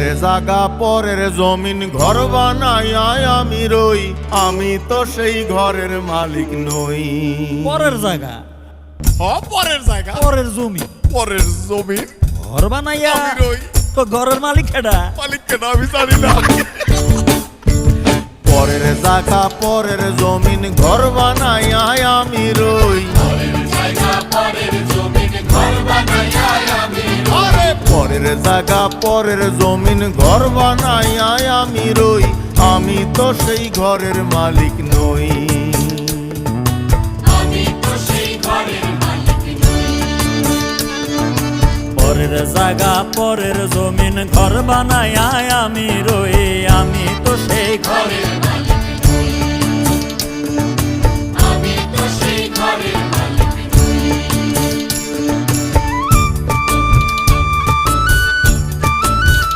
পরের জায়গা পরের জমিন ঘর বানাইয়া আমি রই, আমি তো সেই ঘরের মালিক নই। পরের জায়গা, পরের জায়গা, পরের জমি, পরের জমি ঘর বানাইয়া আমি রই, তো ঘরের মালিক কেডা? মালিক কেন আমি জানি না। পরের জায়গা পরের জমিন ঘর বানাইয়া আমি রই, আরে পরের জায়গা পরের জমিন ঘর বানাইয়া আমি রই, আমি তো সেই ঘরের মালিক নই। পরের জায়গা পরের জমিন ঘর বানাইয়া আমি রই, আমি তো সেই ঘরের